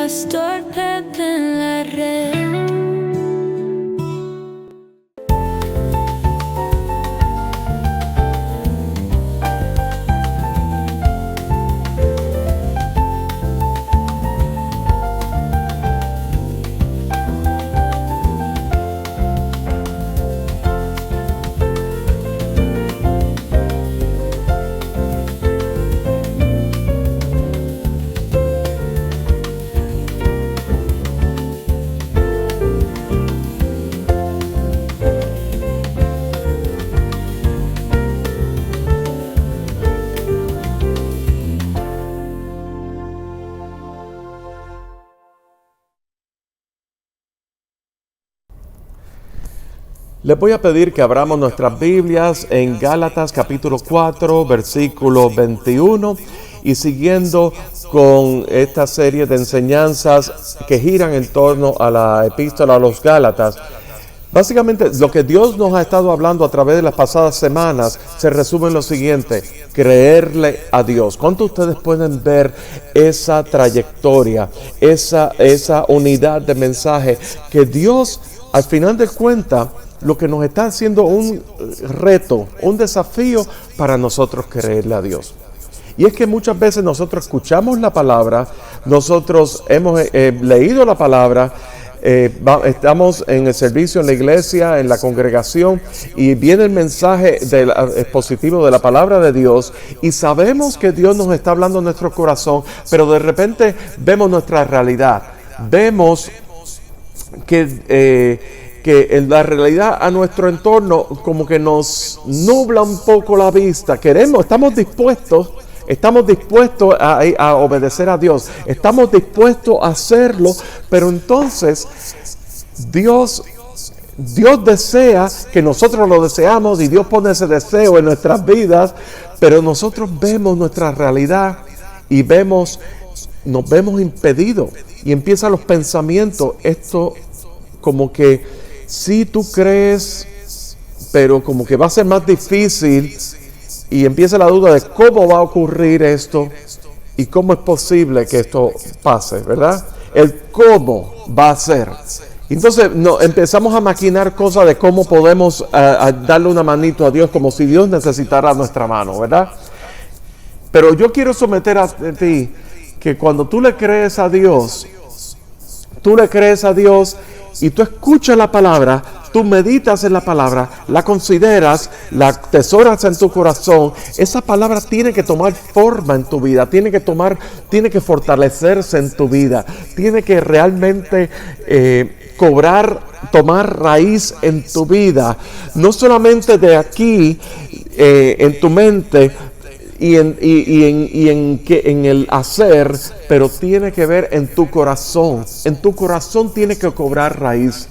pastor Pepe en la red. Les voy a pedir que abramos nuestras Biblias en Gálatas capítulo 4, versículo 21 y siguiendo con esta serie de enseñanzas que giran en torno a la epístola a los Gálatas. Básicamente lo que Dios nos ha estado hablando a través de las pasadas semanas se resume en lo siguiente: creerle a Dios. ¿Cuánto ustedes pueden ver esa trayectoria, esa unidad de mensaje que Dios al final de cuentas lo que nos está haciendo un reto, un desafío para nosotros creerle a Dios? Y es que muchas veces nosotros escuchamos la palabra, nosotros hemos leído la palabra, estamos en el servicio en la iglesia, en la congregación, y viene el mensaje expositivo de la palabra de Dios, y sabemos que Dios nos está hablando en nuestro corazón, pero de repente vemos nuestra realidad, vemos que en la realidad a nuestro entorno como que nos nubla un poco la vista. Estamos dispuestos a obedecer a Dios, estamos dispuestos a hacerlo, pero entonces Dios desea que nosotros lo deseamos y Dios pone ese deseo en nuestras vidas, pero nosotros vemos nuestra realidad y nos vemos impedidos, y empiezan los pensamientos, esto como que sí tú crees, pero como que va a ser más difícil, y empieza la duda de cómo va a ocurrir esto y cómo es posible que esto pase, ¿verdad? El cómo va a ser. Entonces empezamos a maquinar cosas de cómo podemos darle una manito a Dios, como si Dios necesitara nuestra mano, ¿verdad? Pero yo quiero someter a ti que cuando tú le crees a Dios y tú escuchas la palabra, tú meditas en la palabra, la consideras, la atesoras en tu corazón, esa palabra tiene que tomar forma en tu vida, tiene que fortalecerse en tu vida, tiene que realmente tomar raíz en tu vida, no solamente de aquí, en tu mente, y en el hacer, pero tiene que ver en tu corazón. En tu corazón tiene que cobrar raíz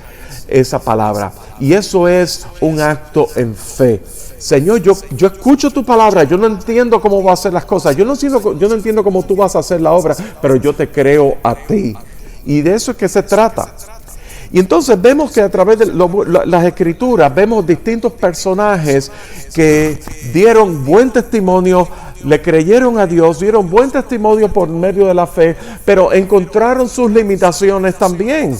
esa palabra. Y eso es un acto en fe. Señor, yo escucho tu palabra, yo no entiendo cómo vas a hacer las cosas, yo no entiendo cómo tú vas a hacer la obra, pero yo te creo a ti. Y de eso es que se trata. Y entonces vemos que a través de las escrituras vemos distintos personajes que dieron buen testimonio, le creyeron a Dios, dieron buen testimonio por medio de la fe, pero encontraron sus limitaciones también.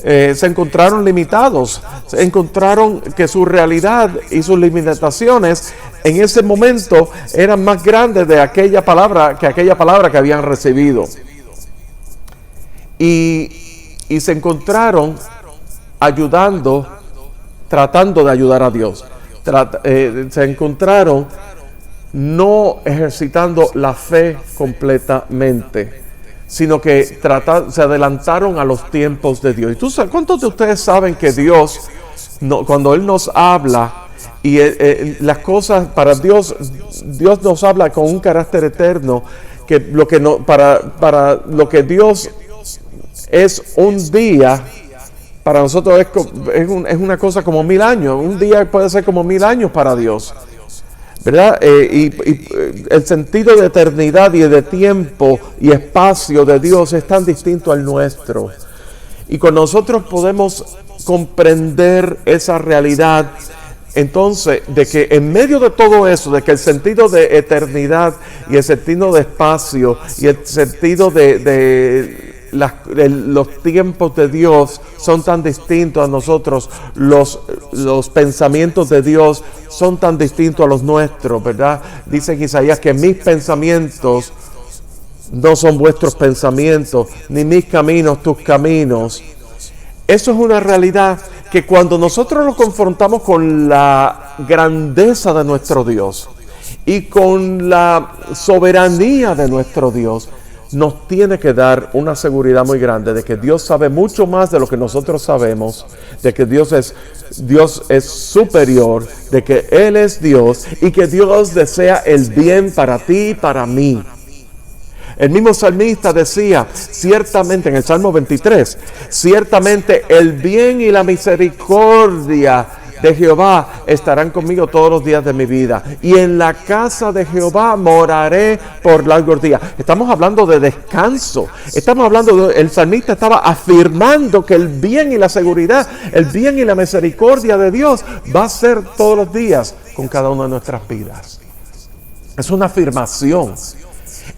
Se encontraron limitados, se encontraron que su realidad y sus limitaciones en ese momento eran más grandes de aquella palabra que habían recibido. Y se encontraron tratando de ayudar a Dios. Se encontraron no ejercitando la fe completamente, sino que se adelantaron a los tiempos de Dios. ¿Y cuántos de ustedes saben que Dios, cuando Él nos habla, y las cosas para Dios nos habla con un carácter eterno, que para lo que Dios es un día, para nosotros es una cosa como 1000 años. Un día puede ser como 1000 años para Dios, ¿verdad? Y el sentido de eternidad y de tiempo y espacio de Dios es tan distinto al nuestro. Y cuando nosotros podemos comprender esa realidad, entonces, de que en medio de todo eso, de que el sentido de eternidad y el sentido de espacio y el sentido de los tiempos de Dios son tan distintos a nosotros, los pensamientos de Dios son tan distintos a los nuestros, ¿verdad? Dice Isaías que mis pensamientos no son vuestros pensamientos, ni mis caminos tus caminos. Eso es una realidad que cuando nosotros nos confrontamos con la grandeza de nuestro Dios y con la soberanía de nuestro Dios, nos tiene que dar una seguridad muy grande de que Dios sabe mucho más de lo que nosotros sabemos, de que Dios es superior, de que Él es Dios y que Dios desea el bien para ti y para mí. El mismo salmista decía, ciertamente en el Salmo 23, ciertamente el bien y la misericordia de Jehová estarán conmigo todos los días de mi vida, y en la casa de Jehová moraré por largos días. Estamos hablando de descanso. Estamos hablando el salmista estaba afirmando que el bien y la seguridad, el bien y la misericordia de Dios va a ser todos los días con cada una de nuestras vidas. Es una afirmación.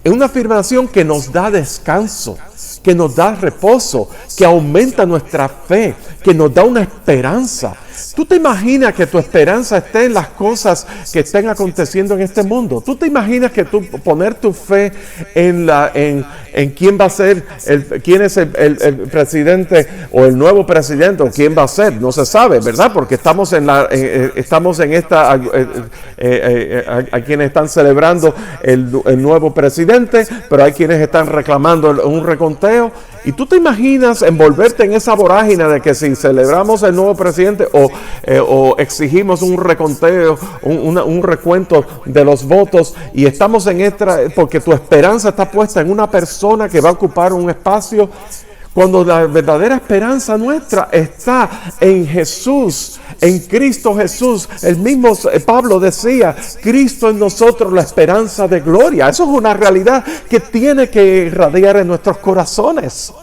Es una afirmación que nos da descanso, que nos da reposo, que aumenta nuestra fe, que nos da una esperanza. ¿Tú te imaginas que tu esperanza esté en las cosas que estén aconteciendo en este mundo? ¿Tú te imaginas que tú poner tu fe en quién va a ser, quién es el presidente o el nuevo presidente o quién va a ser? No se sabe, ¿verdad? Porque estamos en esta, hay quienes están celebrando el nuevo presidente, pero hay quienes están reclamando un reconteo. Y tú te imaginas envolverte en esa vorágine de que si celebramos el nuevo presidente o exigimos un reconteo, un recuento de los votos, y estamos en esta, porque tu esperanza está puesta en una persona que va a ocupar un espacio, cuando la verdadera esperanza nuestra está en Jesús, en Cristo Jesús. El mismo Pablo decía, Cristo en nosotros la esperanza de gloria. Eso es una realidad que tiene que irradiar en nuestros corazones.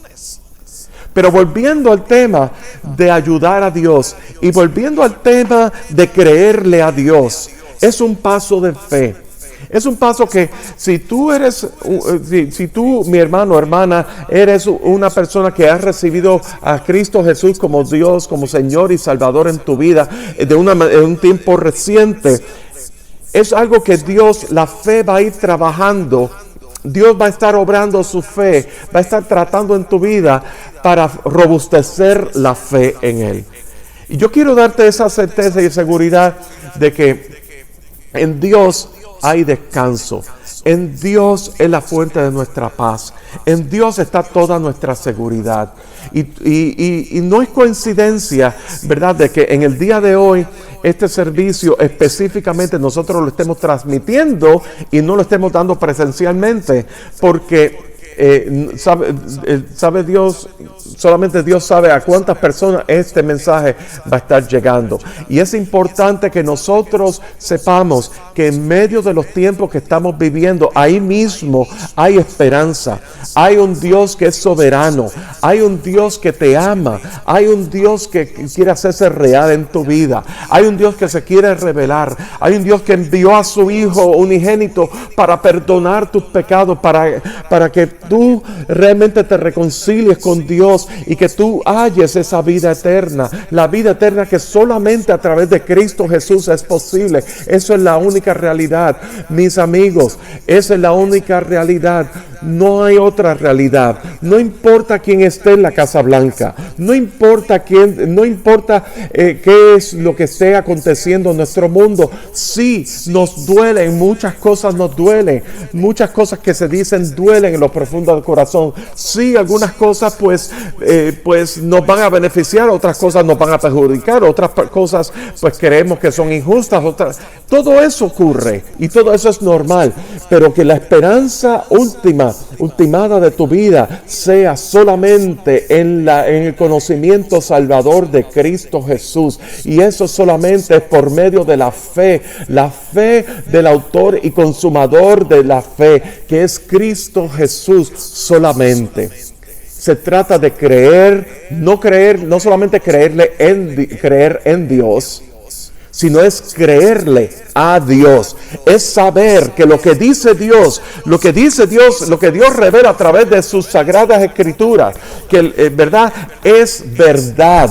Pero volviendo al tema de ayudar a Dios y volviendo al tema de creerle a Dios, es un paso de fe. Es un paso que si tú, mi hermano o hermana, eres una persona que ha recibido a Cristo Jesús como Dios, como Señor y Salvador en tu vida, en un tiempo reciente, es algo que Dios, la fe va a ir trabajando. Dios va a estar obrando su fe, va a estar tratando en tu vida para robustecer la fe en Él. Y yo quiero darte esa certeza y seguridad de que en Dios hay descanso. En Dios es la fuente de nuestra paz. En Dios está toda nuestra seguridad. Y no es coincidencia, ¿verdad?, de que en el día de hoy este servicio específicamente nosotros lo estemos transmitiendo y no lo estemos dando presencialmente, porque sabe Dios, solamente Dios sabe a cuántas personas este mensaje va a estar llegando. Y es importante que nosotros sepamos que en medio de los tiempos que estamos viviendo, ahí mismo hay esperanza. Hay un Dios que es soberano, hay un Dios que te ama, hay un Dios que quiere hacerse real en tu vida, hay un Dios que se quiere revelar, hay un Dios que envió a su Hijo unigénito para perdonar tus pecados, para que tú realmente te reconcilies con Dios y que tú halles esa vida eterna, la vida eterna que solamente a través de Cristo Jesús es posible. Eso es la única realidad, mis amigos, esa es la única realidad. No hay otra realidad. No importa quién esté en la Casa Blanca, no importa qué es lo que esté aconteciendo en nuestro mundo. Sí, nos duelen, muchas cosas nos duelen, muchas cosas que se dicen duelen en lo profundo del corazón. Sí, algunas cosas pues nos van a beneficiar, otras cosas nos van a perjudicar, otras cosas pues creemos que son injustas, todo eso ocurre y todo eso es normal, pero que la esperanza ultimada de tu vida sea solamente en el conocimiento salvador de Cristo Jesús, y eso solamente es por medio de la fe del autor y consumador de la fe, que es Cristo Jesús solamente. Se trata de creer, no solamente creer en Dios, sino es creerle a Dios. Es saber que lo que dice Dios, lo que Dios revela a través de sus sagradas escrituras, que verdad es verdad.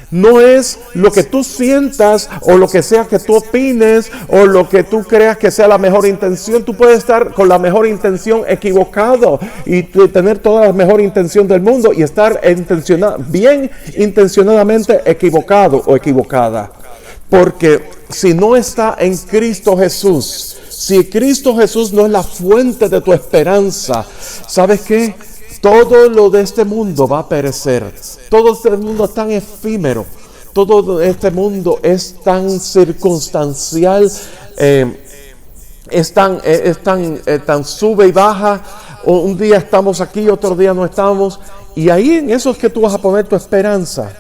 No es lo que tú sientas o lo que sea que tú opines o lo que tú creas que sea la mejor intención. Tú puedes estar con la mejor intención equivocado y tener toda la mejor intención del mundo y estar bien intencionadamente equivocado o equivocada. Porque si no está en Cristo Jesús, si Cristo Jesús no es la fuente de tu esperanza, ¿sabes qué? Todo lo de este mundo va a perecer. Todo este mundo es tan efímero. Todo este mundo es tan circunstancial. Es tan sube y baja. Un día estamos aquí, otro día no estamos. Y ahí en eso es que tú vas a poner tu esperanza.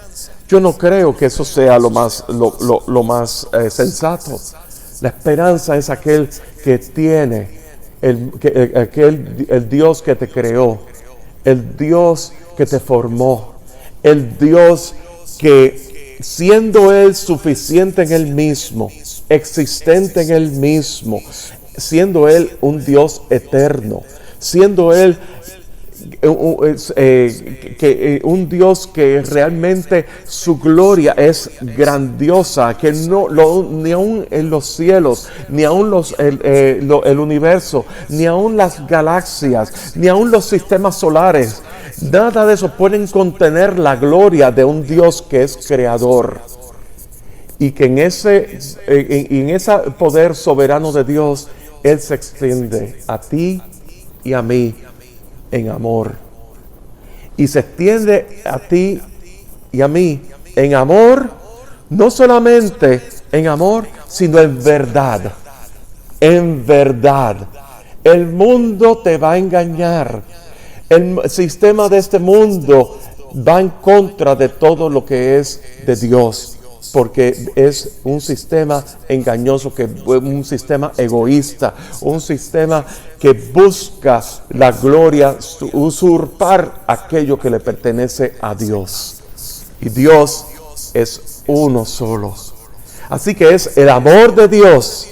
Yo no creo que eso sea lo más sensato. La esperanza es aquel que tiene, el Dios que te creó, el Dios que te formó, el Dios que siendo Él suficiente en Él mismo, existente en Él mismo, siendo Él un Dios eterno, siendo Él un Dios que realmente su gloria es grandiosa, que ni aún en los cielos, ni aún el universo, ni aún las galaxias, ni aún los sistemas solares, nada de eso pueden contener la gloria de un Dios que es creador. Y que en ese poder soberano de Dios, Él se extiende a ti y a mí en amor. Y se extiende a ti y a mí en amor, no solamente en amor, sino en verdad. En verdad. El mundo te va a engañar. El sistema de este mundo va en contra de todo lo que es de Dios. Porque es un sistema engañoso, un sistema egoísta, un sistema que busca la gloria, usurpar aquello que le pertenece a Dios. Y Dios es uno solo. Así que es el amor de Dios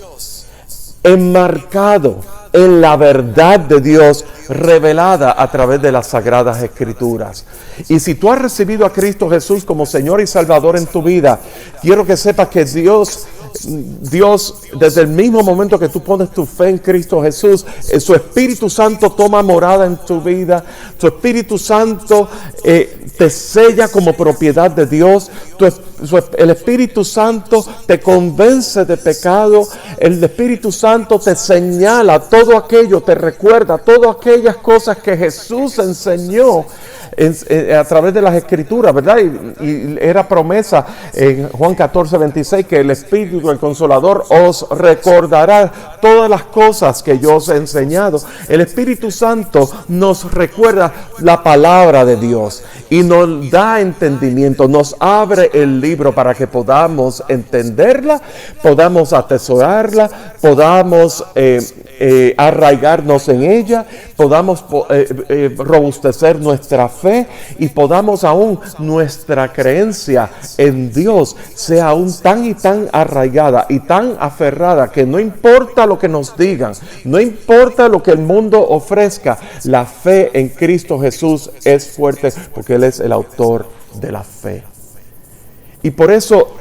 enmarcado en la verdad de Dios revelada a través de las Sagradas Escrituras. Y si tú has recibido a Cristo Jesús como Señor y Salvador en tu vida, quiero que sepas que Dios, desde el mismo momento que tú pones tu fe en Cristo Jesús, su Espíritu Santo toma morada en tu vida. Su Espíritu Santo te sella como propiedad de Dios. El Espíritu Santo te convence de pecado. El Espíritu Santo te señala todo aquello, te recuerda todas aquellas cosas que Jesús enseñó a través de las Escrituras, ¿verdad? Y era promesa en Juan 14:26 que el Espíritu, el Consolador, os recordará todas las cosas que yo os he enseñado. El Espíritu Santo nos recuerda la palabra de Dios y nos da entendimiento, nos abre el libro para que podamos entenderla, podamos atesorarla, podamos arraigarnos en ella, podamos robustecer nuestra fe y podamos aún nuestra creencia en Dios sea aún tan y tan arraigada y tan aferrada que no importa lo que nos digan, no importa lo que el mundo ofrezca, la fe en Cristo Jesús es fuerte porque Él es el autor de la fe. Y por eso,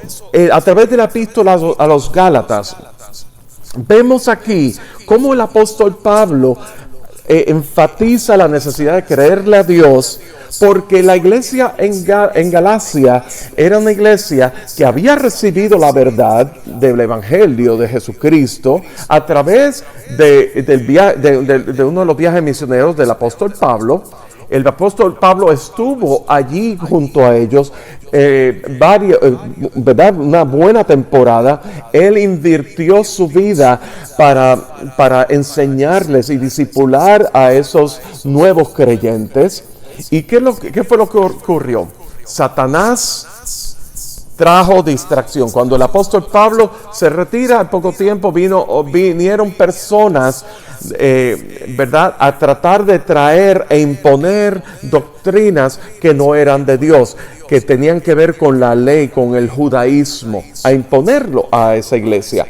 a través de la epístola a los Gálatas, vemos aquí cómo el apóstol Pablo enfatiza la necesidad de creerle a Dios, porque la iglesia en Galacia era una iglesia que había recibido la verdad del Evangelio de Jesucristo a través de uno de los viajes misioneros del apóstol Pablo. El apóstol Pablo estuvo allí junto a ellos ¿verdad? Una buena temporada. Él invirtió su vida para enseñarles y discipular a esos nuevos creyentes. ¿Y qué fue lo que ocurrió? Satanás trajo distracción. Cuando el apóstol Pablo se retira, al poco tiempo vinieron personas, ¿verdad?, a tratar de traer e imponer doctrinas que no eran de Dios, que tenían que ver con la ley, con el judaísmo, a imponerlo a esa iglesia.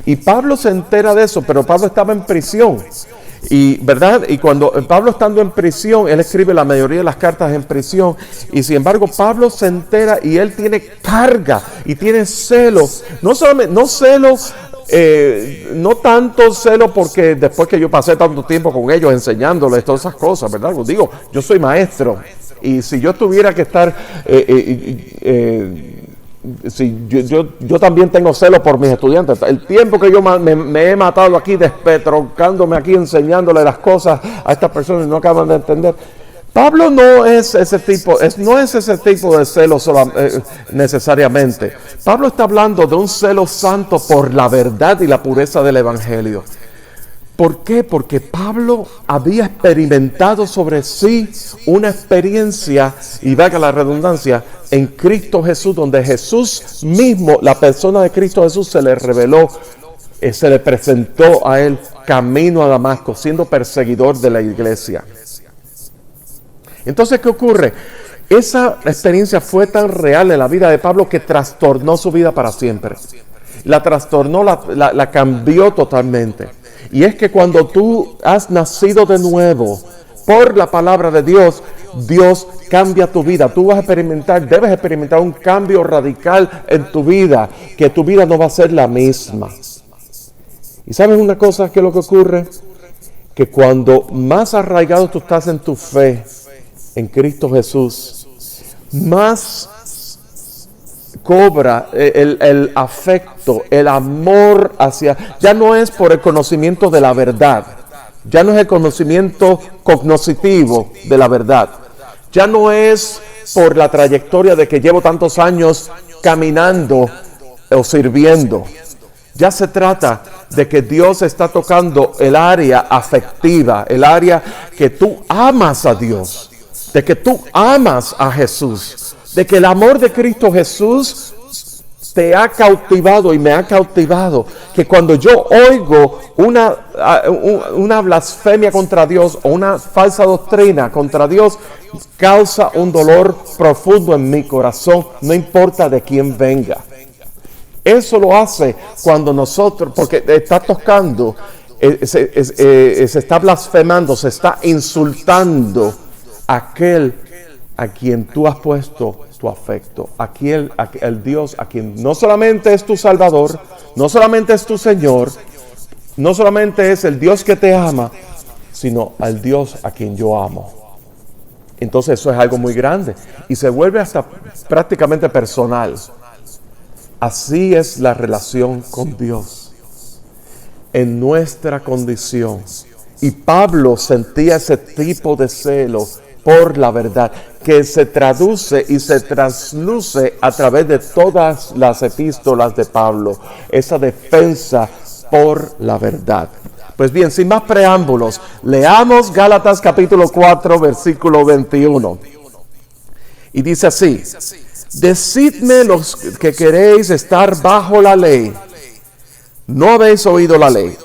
Y Pablo se entera de eso, pero Pablo estaba en prisión. Y verdad, y cuando Pablo estando en prisión, él escribe la mayoría de las cartas en prisión, y sin embargo Pablo se entera y él tiene carga y tiene celo, no tanto celo porque después que yo pasé tanto tiempo con ellos enseñándoles todas esas cosas, ¿verdad? Pues digo, yo soy maestro, y si yo tuviera que estar yo también tengo celo por mis estudiantes. El tiempo que yo me he matado aquí despetrocándome aquí, enseñándole las cosas a estas personas y no acaban de entender. Pablo no es ese tipo de celo necesariamente. Pablo está hablando de un celo santo por la verdad y la pureza del evangelio. ¿Por qué? Porque Pablo había experimentado sobre sí una experiencia, y valga la redundancia, en Cristo Jesús, donde Jesús mismo, la persona de Cristo Jesús, se le reveló, se le presentó a él camino a Damasco, siendo perseguidor de la iglesia. Entonces, ¿qué ocurre? Esa experiencia fue tan real en la vida de Pablo que trastornó su vida para siempre. La trastornó, la cambió totalmente. Y es que cuando tú has nacido de nuevo por la palabra de Dios, Dios cambia tu vida. Tú debes experimentar un cambio radical en tu vida, que tu vida no va a ser la misma. ¿Y sabes una cosa? ¿Qué es lo que ocurre? Que cuando más arraigado tú estás en tu fe, en Cristo Jesús, más cobra el afecto, el amor ya no es por el conocimiento de la verdad, ya no es el conocimiento cognoscitivo de la verdad, ya no es por la trayectoria de que llevo tantos años caminando o sirviendo. Ya se trata de que Dios está tocando el área afectiva, el área que tú amas a Dios, de que tú amas a Jesús, de que el amor de Cristo Jesús te ha cautivado y me ha cautivado, que cuando yo oigo una blasfemia contra Dios o una falsa doctrina contra Dios, causa un dolor profundo en mi corazón, no importa de quién venga. Eso lo hace cuando nosotros, porque está tocando, se está blasfemando, se está insultando a aquel a quien tú has puesto tu afecto, el Dios a quien no solamente es tu Salvador, no solamente es tu Señor, no solamente es el Dios que te ama, sino al Dios a quien yo amo. Entonces eso es algo muy grande y se vuelve hasta prácticamente personal. Así es la relación con Dios en nuestra condición. Y Pablo sentía ese tipo de celo por la verdad, que se traduce y se trasluce a través de todas las epístolas de Pablo, esa defensa por la verdad. Pues bien, sin más preámbulos, leamos Gálatas capítulo 4, versículo 21. Y dice así: decidme los que queréis estar bajo la ley, ¿no habéis oído la ley?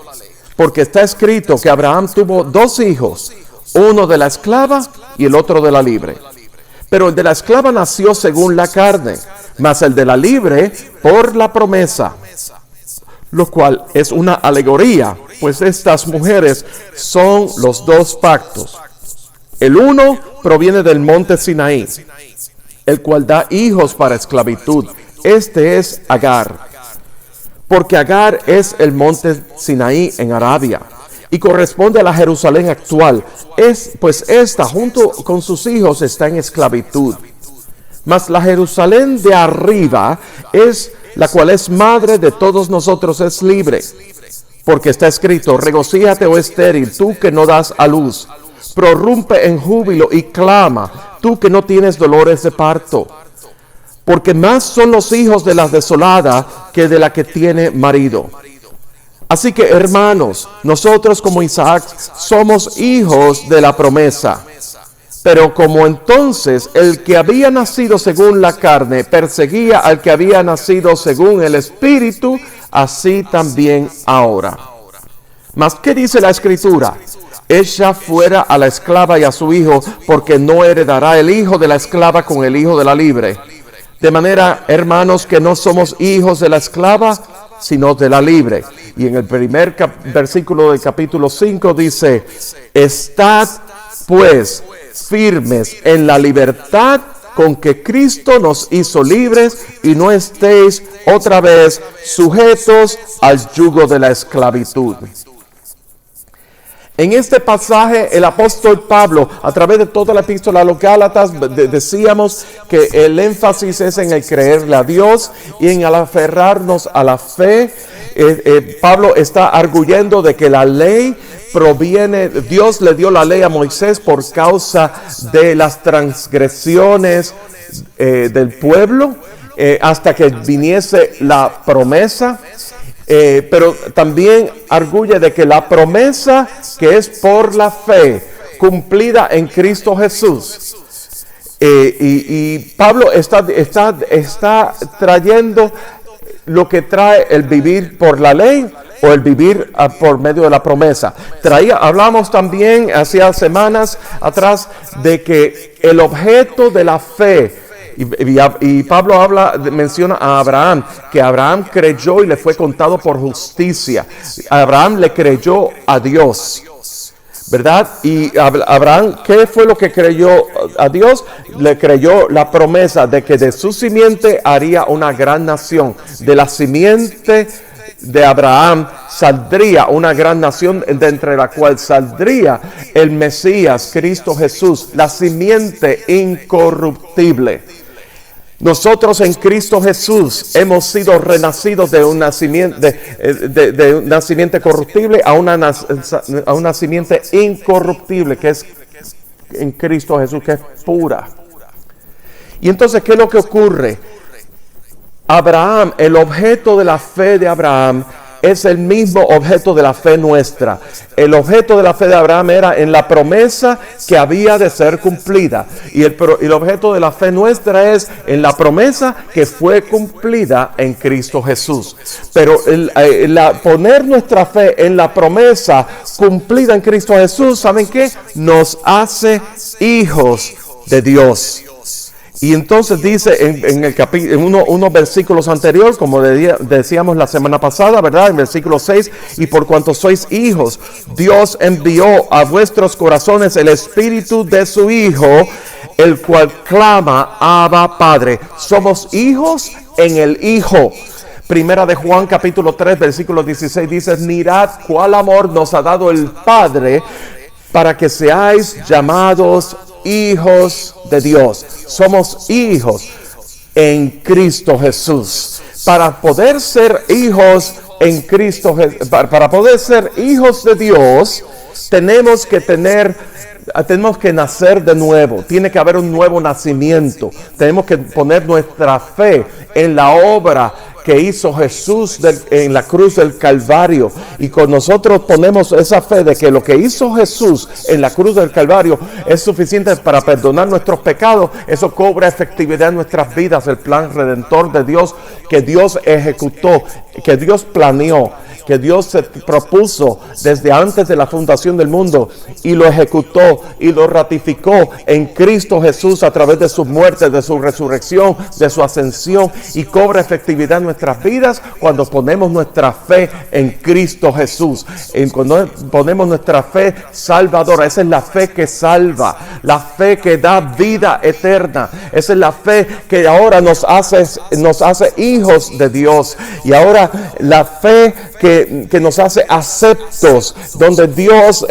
Porque está escrito que Abraham tuvo 2 hijos, uno de la esclava y el otro de la libre. Pero el de la esclava nació según la carne, mas el de la libre por la promesa, lo cual es una alegoría, pues estas mujeres son los 2 pactos. El uno proviene del monte Sinaí, el cual da hijos para esclavitud. Este es Agar, porque Agar es el monte Sinaí en Arabia, y corresponde a la Jerusalén actual. Pues esta, junto con sus hijos, está en esclavitud. Mas la Jerusalén de arriba, es la cual es madre de todos nosotros, es libre. Porque está escrito: regocíjate, oh estéril, tú que no das a luz. Prorrumpe en júbilo y clama, tú que no tienes dolores de parto. Porque más son los hijos de la desolada que de la que tiene marido. Así que, hermanos, nosotros como Isaac somos hijos de la promesa. Pero como entonces el que había nacido según la carne perseguía al que había nacido según el Espíritu, así también ahora. Mas, ¿qué dice la Escritura? Echa fuera a la esclava y a su hijo, porque no heredará el hijo de la esclava con el hijo de la libre. De manera, hermanos, que no somos hijos de la esclava, sino de la libre. Y en el primer versículo del capítulo 5 dice, estad pues firmes en la libertad con que Cristo nos hizo libres, y no estéis otra vez sujetos al yugo de la esclavitud. En este pasaje, el apóstol Pablo, a través de toda la epístola a los Gálatas, decíamos que el énfasis es en el creerle a Dios y en el aferrarnos a la fe. Pablo está arguyendo de que la ley proviene, Dios le dio la ley a Moisés por causa de las transgresiones del pueblo, hasta que viniese la promesa. Pero también arguye de que la promesa que es por la fe cumplida en Cristo Jesús. Y Pablo está trayendo lo que trae el vivir por la ley o el vivir por medio de la promesa. Hablamos también hacía semanas atrás de que el objeto de la fe, y Pablo menciona a Abraham, que Abraham creyó y le fue contado por justicia. Abraham le creyó a Dios, ¿verdad? Y Abraham, ¿qué fue lo que creyó a Dios? Le creyó la promesa de que de su simiente haría una gran nación. De la simiente de Abraham saldría una gran nación, de entre la cual saldría el Mesías, Cristo Jesús, la simiente incorruptible. Nosotros en Cristo Jesús hemos sido renacidos de un nacimiento, de un nacimiento corruptible a una simiente incorruptible, que es en Cristo Jesús, que es pura. Y entonces, ¿qué es lo que ocurre? Abraham, el objeto de la fe de Abraham es el mismo objeto de la fe nuestra. El objeto de la fe de Abraham era en la promesa que había de ser cumplida. Y el objeto de la fe nuestra es en la promesa que fue cumplida en Cristo Jesús. Pero poner nuestra fe en la promesa cumplida en Cristo Jesús, ¿saben qué? Nos hace hijos de Dios. Y entonces dice en unos versículos anteriores, como decíamos la semana pasada, ¿verdad? En versículo 6, y por cuanto sois hijos, Dios envió a vuestros corazones el espíritu de su Hijo, el cual clama, Abba, Padre. Somos hijos en el Hijo. Primera de Juan capítulo 3, versículo 16 dice, mirad cuál amor nos ha dado el Padre para que seáis llamados hijos de Dios. Somos hijos en Cristo Jesús. Para poder ser hijos en Cristo, para poder ser hijos de Dios, tenemos que nacer de nuevo. Tiene que haber un nuevo nacimiento. Tenemos que poner nuestra fe en la obra que hizo Jesús en la cruz del Calvario. Y con nosotros ponemos esa fe de que lo que hizo Jesús en la cruz del Calvario es suficiente para perdonar nuestros pecados. Eso cobra efectividad en nuestras vidas. El plan redentor de Dios, que Dios ejecutó, que Dios planeó, que Dios se propuso desde antes de la fundación del mundo, y lo ejecutó y lo ratificó en Cristo Jesús a través de su muerte, de su resurrección, de su ascensión, y cobra efectividad en nuestras vidas cuando ponemos nuestra fe en Cristo Jesús. Cuando ponemos nuestra fe salvadora, esa es la fe que salva, la fe que da vida eterna. Esa es la fe que ahora nos hace hijos de Dios, y ahora la fe que nos hace aceptos, donde Dios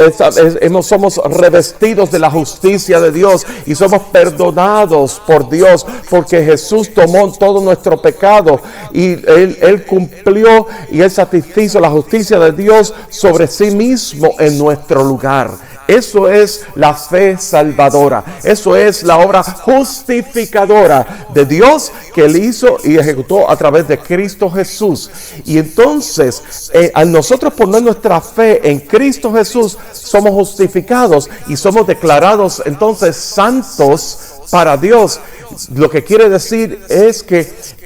somos revestidos de la justicia de Dios y somos perdonados por Dios, porque Jesús tomó todo nuestro pecado y Él cumplió y Él satisfizo la justicia de Dios sobre sí mismo en nuestro lugar. Eso es la fe salvadora. Eso es la obra justificadora de Dios que Él hizo y ejecutó a través de Cristo Jesús. Y entonces, al nosotros poner nuestra fe en Cristo Jesús, somos justificados y somos declarados entonces santos para Dios. Lo que quiere decir es que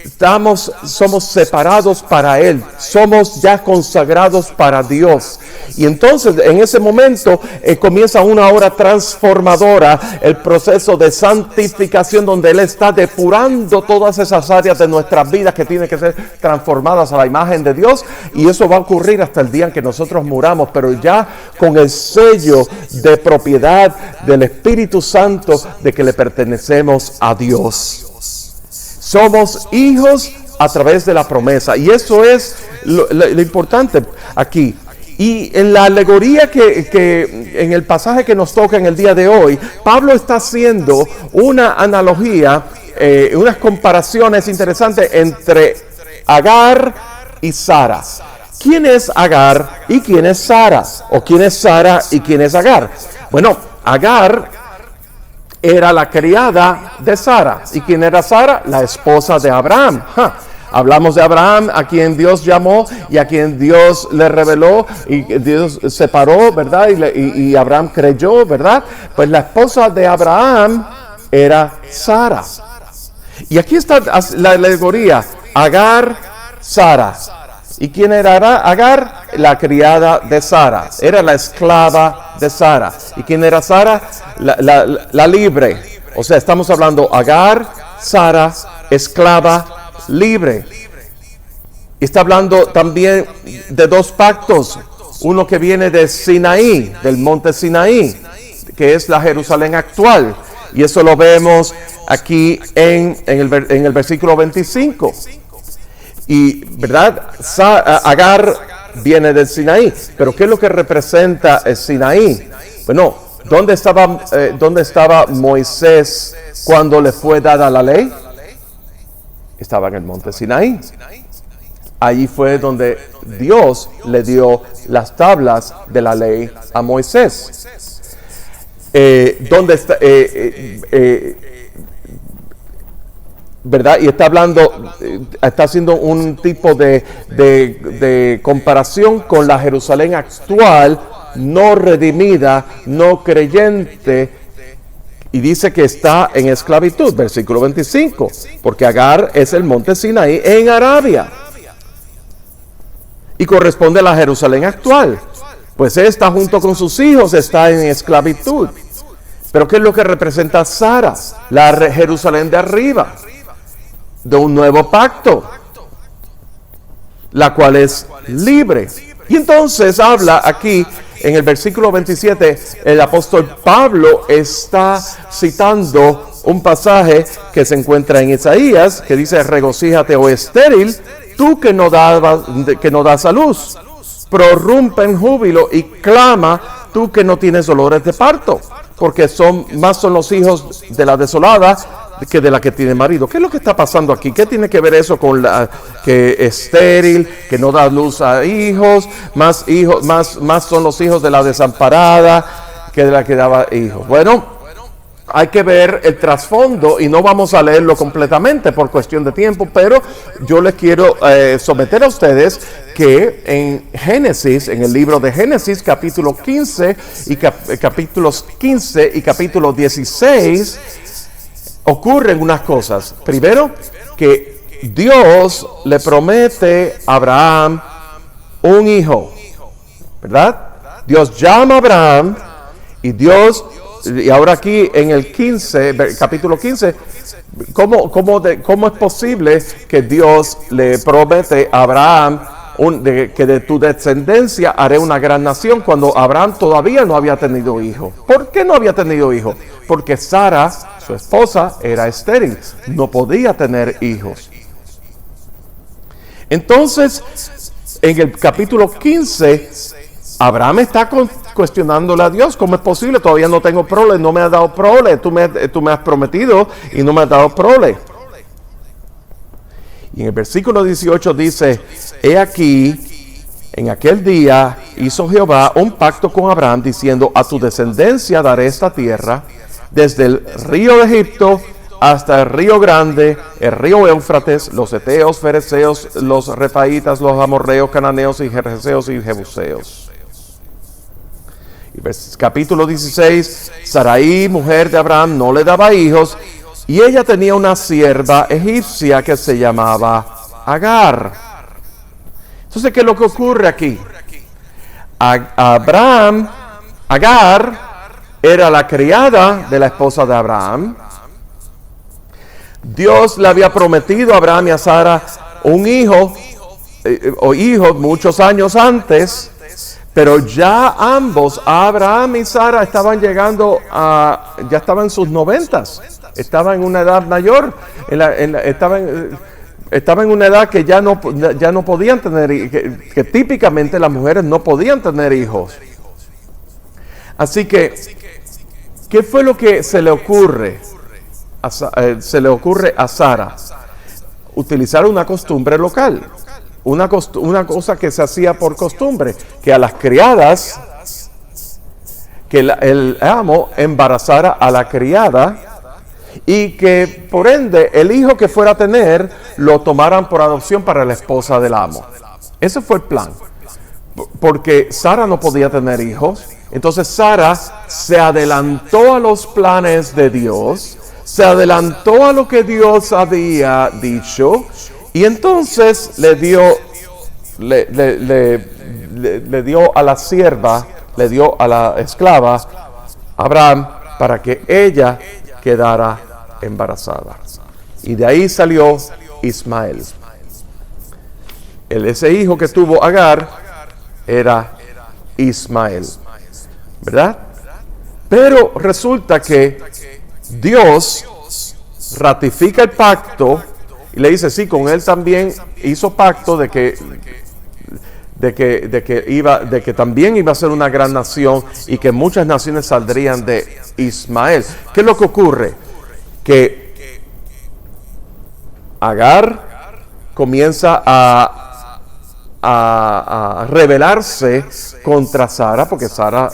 somos separados para Él, somos ya consagrados para Dios. Y entonces en ese momento comienza una obra transformadora, el proceso de santificación, donde Él está depurando todas esas áreas de nuestras vidas que tienen que ser transformadas a la imagen de Dios. Y eso va a ocurrir hasta el día en que nosotros muramos, pero ya con el sello de propiedad del Espíritu Santo de que le pertenecemos a Dios. Somos hijos a través de la promesa, y eso es lo importante aquí. Y en la alegoría que en el pasaje que nos toca en el día de hoy, Pablo está haciendo una analogía, unas comparaciones interesantes entre Agar y Sara. ¿Quién es Agar y quién es Sara? ¿O quién es Sara y quién es Agar? Bueno, Agar era la criada de Sara. ¿Y quién era Sara? La esposa de Abraham. Hablamos de Abraham, a quien Dios llamó y a quien Dios le reveló y Dios separó, ¿verdad? Y Abraham creyó, ¿verdad? Pues la esposa de Abraham era Sara. Y aquí está la alegoría: Agar, Sara. ¿Y quién era Agar? La criada de Sara. Era la esclava de Sara. ¿Y quién era Sara? La libre. O sea, estamos hablando Agar, Sara, esclava, libre. Y está hablando también de dos pactos. Uno que viene de Sinaí, del monte Sinaí, que es la Jerusalén actual. Y eso lo vemos aquí en el versículo 25. Y, ¿verdad? Agar viene del Sinaí. Pero ¿qué es lo que representa el Sinaí? Bueno, ¿dónde estaba Moisés cuando le fue dada la ley? Estaba en el monte Sinaí. Allí fue donde Dios le dio las tablas de la ley a Moisés. ¿Dónde está? ¿Verdad? Y está haciendo un tipo de comparación con la Jerusalén actual, no redimida, no creyente, y dice que está en esclavitud, versículo 25, porque Agar es el monte Sinaí en Arabia, y corresponde a la Jerusalén actual, pues él está junto con sus hijos, está en esclavitud. Pero ¿qué es lo que representa Sara? La Jerusalén de arriba, de un nuevo pacto, la cual es libre. Y entonces habla aquí en el versículo 27, el apóstol Pablo está citando un pasaje que se encuentra en Isaías, que dice: regocíjate, oh estéril, tú que no das a luz, prorrumpe en júbilo y clama, tú que no tienes dolores de parto, porque son los hijos de la desolada que de la que tiene marido. ¿Qué es lo que está pasando aquí? ¿Qué tiene que ver eso con la que estéril, que no da luz a hijos, más son los hijos de la desamparada que de la que daba hijos? Bueno, hay que ver el trasfondo y no vamos a leerlo completamente por cuestión de tiempo, pero yo les quiero someter a ustedes que en Génesis, en el libro de Génesis, capítulo 15 y capítulos 15 y capítulo 16, ocurren unas cosas. Primero, que Dios le promete a Abraham un hijo, ¿verdad? Dios llama a Abraham y ahora aquí en el 15, capítulo 15, ¿cómo es posible que Dios le promete a Abraham que de tu descendencia haré una gran nación, cuando Abraham todavía no había tenido hijo? ¿Por qué no había tenido hijo? Porque Sara, su esposa, era estéril, no podía tener hijos. Entonces, en el capítulo 15, Abraham está cuestionándole a Dios: ¿cómo es posible? Todavía no tengo prole, no me has dado prole, tú me has prometido y no me has dado prole. Y en el versículo 18 dice: he aquí, En aquel día hizo Jehová un pacto con Abraham, diciendo: a tu descendencia daré esta tierra, desde el río de Egipto hasta el río grande, el río Éufrates, los heteos, fereceos, los refaitas, los amorreos, cananeos y jerjeseos y jebuseos. Y capítulo 16, Sarai, mujer de Abraham, no le daba hijos, y ella tenía una sierva egipcia que se llamaba Agar. Entonces, ¿qué es lo que ocurre aquí? Agar era la criada de la esposa de Abraham. Dios le había prometido a Abraham y a Sara un hijo o hijos muchos años antes, pero ya ambos, Abraham y Sara, estaban llegando ya estaban en sus 90s, estaban en una edad mayor, estaban en una edad que ya no podían tener, que típicamente las mujeres no podían tener hijos. Así que, ¿qué fue lo que se le ocurre a Sara? Utilizar una costumbre local, una cosa que se hacía por costumbre, que a las criadas, que el amo embarazara a la criada, y que por ende el hijo que fuera a tener lo tomaran por adopción para la esposa del amo. Ese fue el plan, porque Sara no podía tener hijos. Entonces Sara se adelantó a los planes de Dios, se adelantó a lo que Dios había dicho, y entonces le dio a la sierva, le dio a la esclava a Abraham para que ella quedara embarazada. Y de ahí salió Ismael. Ese hijo que tuvo Agar era Ismael, ¿verdad? Pero resulta que Dios ratifica el pacto y le dice: sí, con él también hizo pacto de que también iba a ser una gran nación y que muchas naciones saldrían de Ismael. ¿Qué es lo que ocurre? Que Agar comienza a rebelarse contra Sara, porque Sara,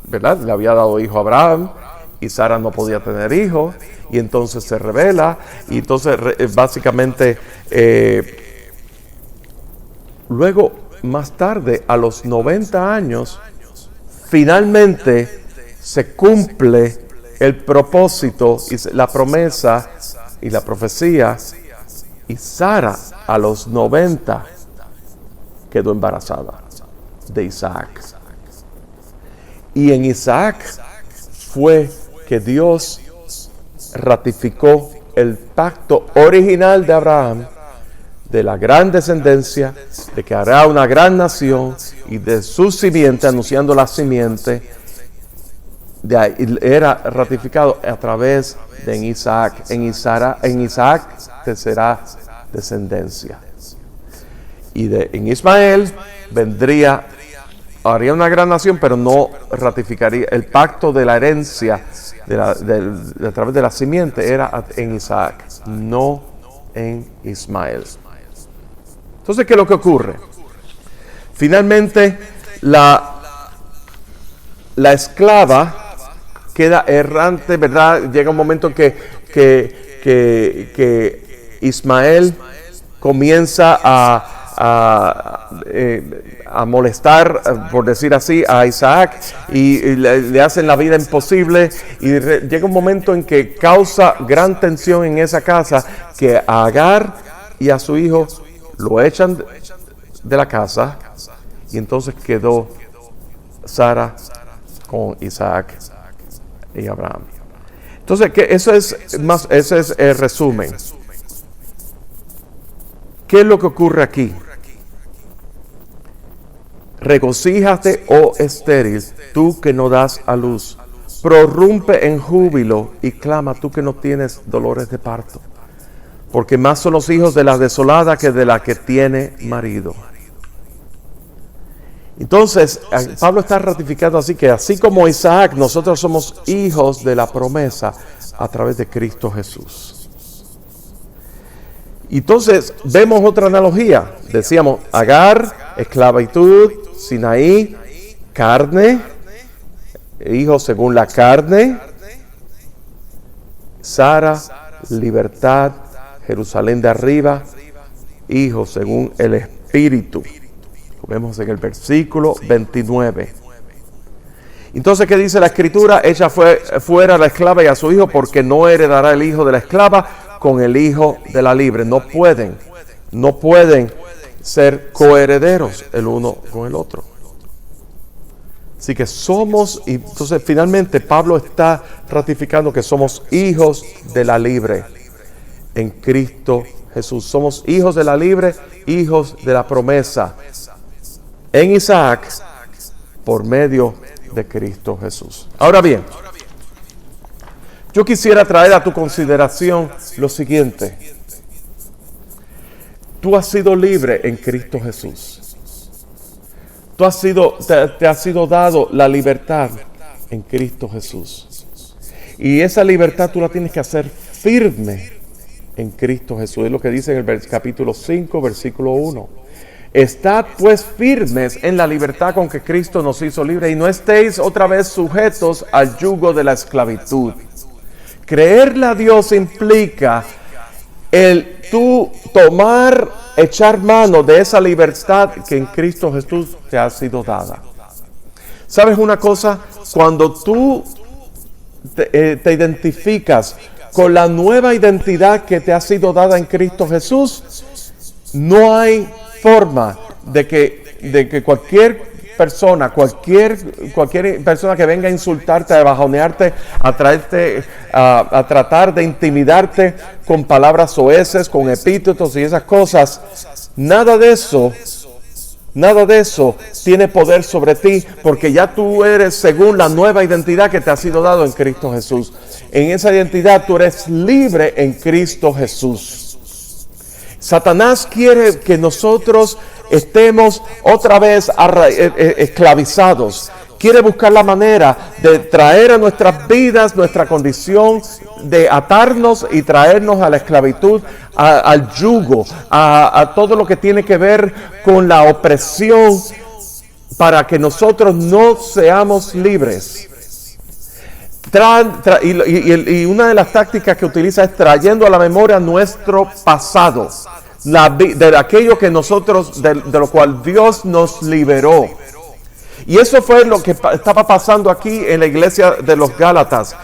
¿verdad?, le había dado hijo a Abraham y Sara no podía tener hijos, y entonces se rebela, y entonces básicamente luego, más tarde, a los 90 años, finalmente se cumple el propósito y la promesa y la profecía, y Sara a los 90 quedó embarazada de Isaac. Y en Isaac fue que Dios ratificó el pacto original de Abraham, de la gran descendencia, de que hará una gran nación, y de su simiente, anunciando la simiente, era ratificado a través de Isaac. En Isaac te será descendencia. Y en Ismael haría una gran nación, pero no ratificaría el pacto de la herencia a través de la simiente. Era en Isaac, no en Ismael. Entonces, ¿qué es lo que ocurre? Finalmente, la esclava queda errante, ¿verdad? Llega un momento en que Ismael comienza a molestar, por decir así, a Isaac, y le hacen la vida imposible, y llega un momento en que causa gran tensión en esa casa, que a Agar y a su hijo lo echan de la casa, y entonces quedó Sara con Isaac y Abraham. Entonces, ese es el resumen. ¿Qué es lo que ocurre aquí? Regocíjate, oh estéril, tú que no das a luz. Prorrumpe en júbilo y clama, tú que no tienes dolores de parto. Porque más son los hijos de la desolada que de la que tiene marido. Entonces, Pablo está ratificando así que así como Isaac, nosotros somos hijos de la promesa a través de Cristo Jesús. Entonces, vemos otra analogía. Decíamos, Agar esclavitud, Sinaí, carne, hijos según la carne, Sara, libertad, Jerusalén de arriba, hijos según el Espíritu. Vemos en el versículo 29. Entonces, ¿qué dice la Escritura? Ella fue fuera la esclava y a su hijo, porque no heredará el hijo de la esclava con el hijo de la libre. No pueden ser coherederos el uno con el otro. Así que somos, y entonces finalmente Pablo está ratificando que somos hijos de la libre en Cristo Jesús. Somos hijos de la libre, hijos de la promesa en Isaac por medio de Cristo Jesús. Ahora bien, yo quisiera traer a tu consideración lo siguiente. Tú has sido libre en Cristo Jesús. Te ha sido dado la libertad en Cristo Jesús. Y esa libertad tú la tienes que hacer firme en Cristo Jesús. Es lo que dice en el capítulo 5, versículo 1. Estad pues firmes en la libertad con que Cristo nos hizo libres y no estéis otra vez sujetos al yugo de la esclavitud. Creerle a Dios implica el tú echar mano de esa libertad que en Cristo Jesús te ha sido dada. ¿Sabes una cosa? Cuando tú te identificas con la nueva identidad que te ha sido dada en Cristo Jesús, no hay forma de que cualquier persona que venga a insultarte, a bajonearte, a tratar de intimidarte con palabras soeces, con epítetos y esas cosas, nada de eso tiene poder sobre ti, porque ya tú eres según la nueva identidad que te ha sido dado en Cristo Jesús. En esa identidad tú eres libre en Cristo Jesús. Satanás quiere que nosotros estemos otra vez esclavizados. Quiere buscar la manera de traer a nuestras vidas nuestra condición de atarnos y traernos a la esclavitud, al yugo, a todo lo que tiene que ver con la opresión, para que nosotros no seamos libres. Y una de las tácticas que utiliza es trayendo a la memoria nuestro pasado, de aquello que nosotros, de lo cual Dios nos liberó. Y eso fue lo que estaba pasando aquí en la iglesia de los Gálatas.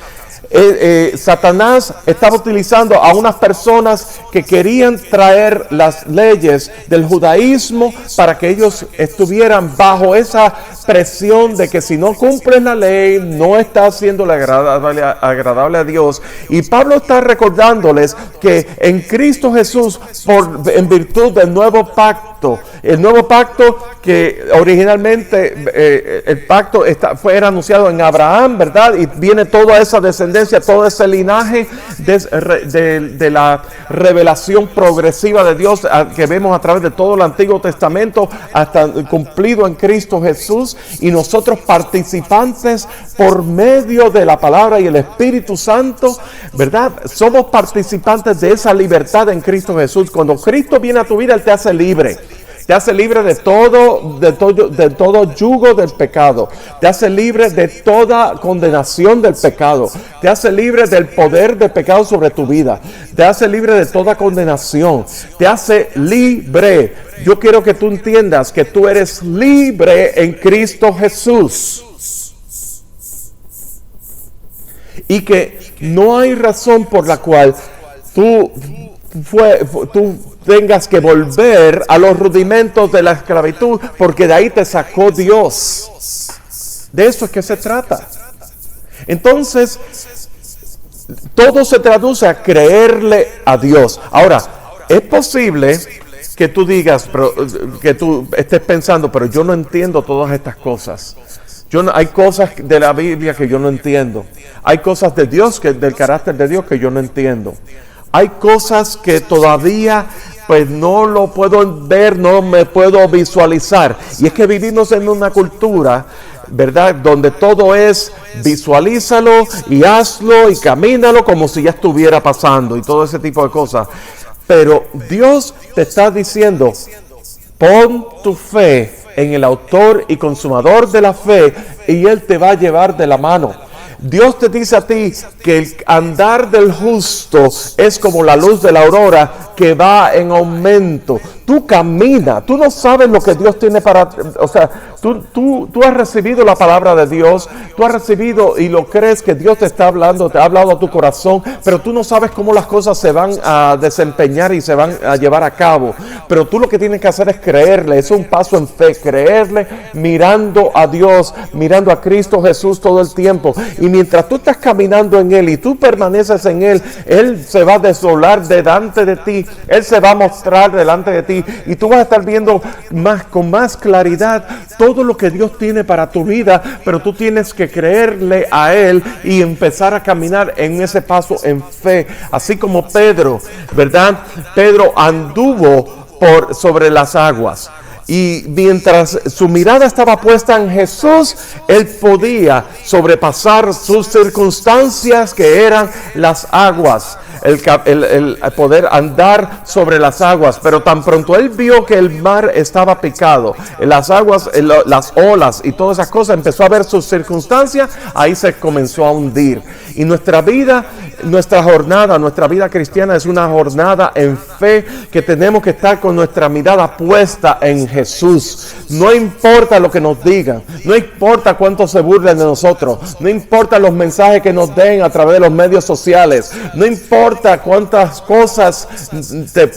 Satanás estaba utilizando a unas personas que querían traer las leyes del judaísmo para que ellos estuvieran bajo esa presión de que si no cumplen la ley no está siendo agradable a Dios. Y Pablo está recordándoles que en Cristo Jesús, en virtud del nuevo pacto, el nuevo pacto que originalmente el pacto era anunciado en Abraham, ¿verdad? Y viene toda esa descendencia, todo ese linaje de la revelación progresiva de Dios que vemos a través de todo el Antiguo Testamento hasta cumplido en Cristo Jesús, y nosotros participantes por medio de la palabra y el Espíritu Santo, ¿verdad? Somos participantes de esa libertad en Cristo Jesús. Cuando Cristo viene a tu vida, Él te hace libre. Te hace libre de todo yugo del pecado. Te hace libre de toda condenación del pecado. Te hace libre del poder del pecado sobre tu vida. Te hace libre de toda condenación. Te hace libre. Yo quiero que tú entiendas que tú eres libre en Cristo Jesús. Y que no hay razón por la cual tú tengas que volver a los rudimentos de la esclavitud, porque de ahí te sacó Dios. De eso es que se trata. Entonces, todo se traduce a creerle a Dios. Ahora, es posible que tú digas, que tú estés pensando, pero yo no entiendo todas estas cosas. Hay cosas de la Biblia que yo no entiendo. Hay cosas de Dios, del carácter de Dios, que yo no entiendo. Hay cosas que todavía pues no lo puedo ver, no me puedo visualizar. Y es que vivimos en una cultura, ¿verdad?, donde todo es visualízalo y hazlo y camínalo como si ya estuviera pasando y todo ese tipo de cosas. Pero Dios te está diciendo, Pon tu fe en el autor y consumador de la fe y Él te va a llevar de la mano. Dios te dice a ti que el andar del justo es como la luz de la aurora que va en aumento. Tú caminas, tú no sabes lo que Dios tiene para... O sea, tú has recibido la palabra de Dios, tú has recibido y lo crees que Dios te está hablando, te ha hablado a tu corazón, pero tú no sabes cómo las cosas se van a desempeñar y se van a llevar a cabo. Pero tú lo que tienes que hacer es creerle, es un paso en fe, creerle mirando a Dios, mirando a Cristo Jesús todo el tiempo. Y mientras tú estás caminando en Él y tú permaneces en Él, Él se va a desdoblar delante de ti, Él se va a mostrar delante de ti y tú vas a estar viendo con más claridad todo lo que Dios tiene para tu vida, pero tú tienes que creerle a Él y empezar a caminar en ese paso en fe, así como Pedro, ¿verdad? Pedro anduvo sobre las aguas. Y mientras su mirada estaba puesta en Jesús, él podía sobrepasar sus circunstancias que eran las aguas, el poder andar sobre las aguas. Pero tan pronto él vio que el mar estaba picado, las aguas, las olas y todas esas cosas, empezó a ver sus circunstancias, ahí se comenzó a hundir. Y nuestra vida, nuestra jornada, nuestra vida cristiana es una jornada en fe que tenemos que estar con nuestra mirada puesta en Jesús. No importa lo que nos digan, no importa cuánto se burlen de nosotros, no importa los mensajes que nos den a través de los medios sociales, no importa cuántas cosas te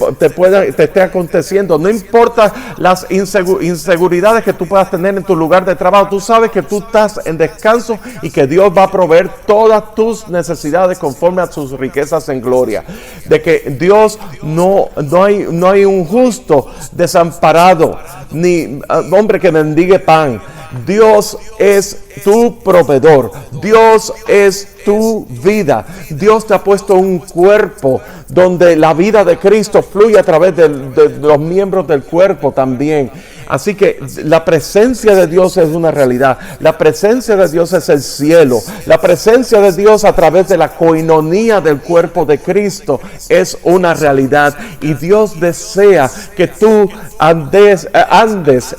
esté aconteciendo, no importa las inseguridades que tú puedas tener en tu lugar de trabajo. Tú sabes que tú estás en descanso y que Dios va a proveer todas tus necesidades conforme a sus riquezas en gloria. De que Dios no hay un justo desamparado, ni hombre que mendigue pan. Dios es tu proveedor, Dios es tu vida. Dios te ha puesto un cuerpo donde la vida de Cristo fluye a través de los miembros del cuerpo también. Así que la presencia de Dios es una realidad. La presencia de Dios es el cielo. La presencia de Dios a través de la coinonía del cuerpo de Cristo es una realidad. Y Dios desea que tú andes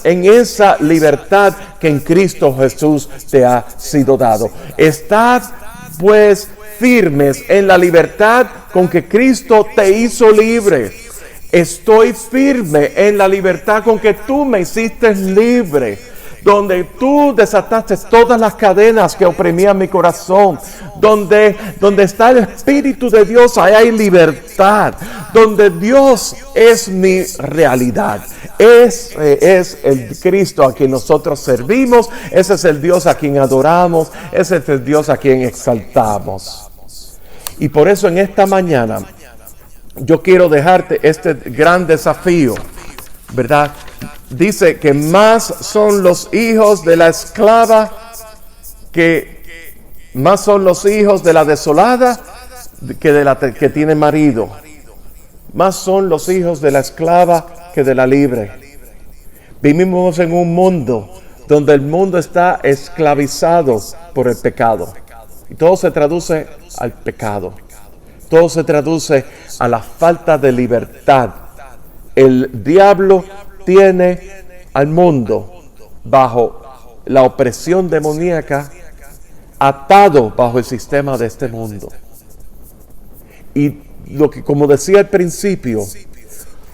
en esa libertad que en Cristo Jesús te ha sido dado. Estad pues firmes en la libertad con que Cristo te hizo libre. Estoy firme en la libertad con que tú me hiciste libre, donde tú desataste todas las cadenas que oprimían mi corazón, donde está el Espíritu de Dios, ahí hay libertad, donde Dios es mi realidad. Ese es el Cristo a quien nosotros servimos, ese es el Dios a quien adoramos, ese es el Dios a quien exaltamos. Y por eso en esta mañana yo quiero dejarte este gran desafío, ¿verdad? Dice que más son los hijos de la esclava más son los hijos de la desolada que de la que tiene marido. Más son los hijos de la esclava que de la libre. Vivimos en un mundo donde el mundo está esclavizado por el pecado. Y todo se traduce al pecado. Todo se traduce a la falta de libertad. El diablo tiene al mundo bajo la opresión demoníaca, atado bajo el sistema de este mundo. Y lo que, como decía al principio,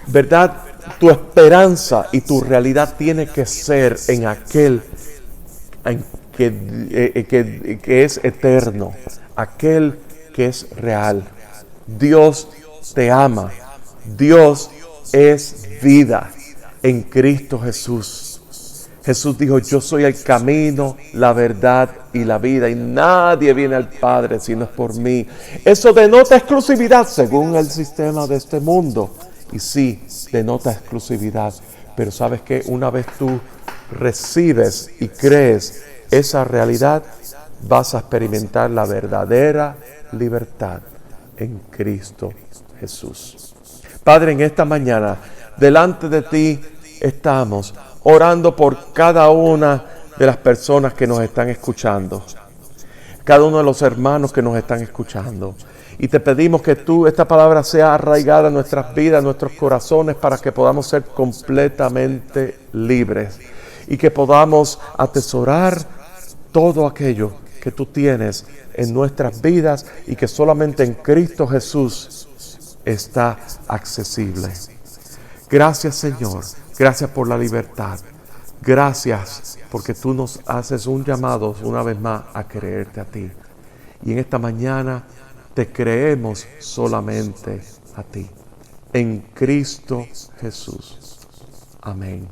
¿verdad? Tu esperanza y tu realidad tiene que ser en aquel que es eterno, aquel que es real. Dios te ama. Dios es vida en Cristo Jesús. Jesús dijo: yo soy el camino, la verdad y la vida, y nadie viene al Padre si no es por mí. Eso denota exclusividad según el sistema de este mundo. Y sí, denota exclusividad. Pero ¿sabes qué? Una vez tú recibes y crees esa realidad, vas a experimentar la verdadera libertad en Cristo Jesús. Padre, en esta mañana, delante de ti estamos orando por cada una de las personas que nos están escuchando, cada uno de los hermanos que nos están escuchando. Y te pedimos que esta palabra sea arraigada en nuestras vidas, en nuestros corazones, para que podamos ser completamente libres y que podamos atesorar todo aquello que tú tienes en nuestras vidas y que solamente en Cristo Jesús está accesible. Gracias, Señor. Gracias por la libertad. Gracias porque tú nos haces un llamado una vez más a creerte a ti. Y en esta mañana te creemos solamente a ti. En Cristo Jesús. Amén.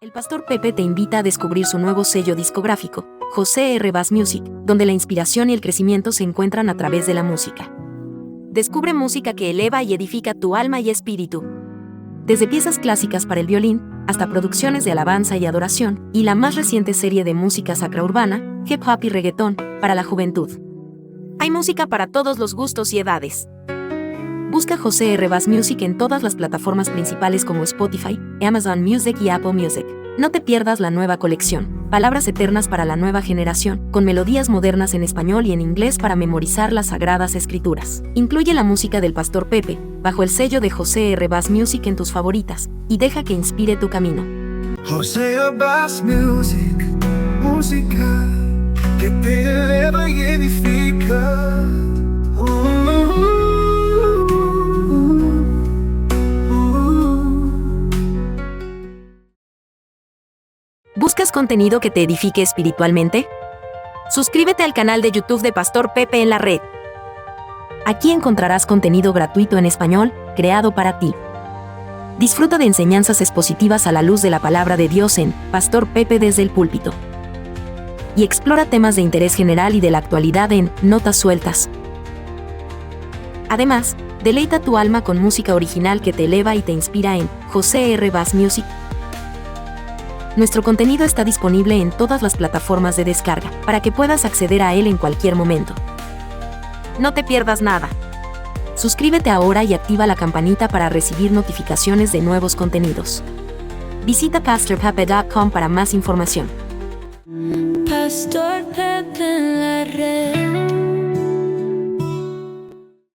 El Pastor Pepe te invita a descubrir su nuevo sello discográfico, José R. Bass Music, donde la inspiración y el crecimiento se encuentran a través de la música. Descubre música que eleva y edifica tu alma y espíritu. Desde piezas clásicas para el violín, hasta producciones de alabanza y adoración, y la más reciente serie de música sacra urbana, hip hop y reggaetón, para la juventud. Hay música para todos los gustos y edades. Busca José R. Bass Music en todas las plataformas principales como Spotify, Amazon Music y Apple Music. No te pierdas la nueva colección, Palabras Eternas para la Nueva Generación, con melodías modernas en español y en inglés para memorizar las Sagradas Escrituras. Incluye la música del Pastor Pepe, bajo el sello de José R. Bass Music en tus favoritas, y deja que inspire tu camino. José R. Bass Music, música que te eleva y edifica. ¿Buscas contenido que te edifique espiritualmente? Suscríbete al canal de YouTube de Pastor Pepe en la red. Aquí encontrarás contenido gratuito en español, creado para ti. Disfruta de enseñanzas expositivas a la luz de la palabra de Dios en Pastor Pepe desde el púlpito. Y explora temas de interés general y de la actualidad en Notas Sueltas. Además, deleita tu alma con música original que te eleva y te inspira en José R. Bass Music. Nuestro contenido está disponible en todas las plataformas de descarga, para que puedas acceder a él en cualquier momento. No te pierdas nada. Suscríbete ahora y activa la campanita para recibir notificaciones de nuevos contenidos. Visita pastorpepe.com para más información. Pastor Pepe en la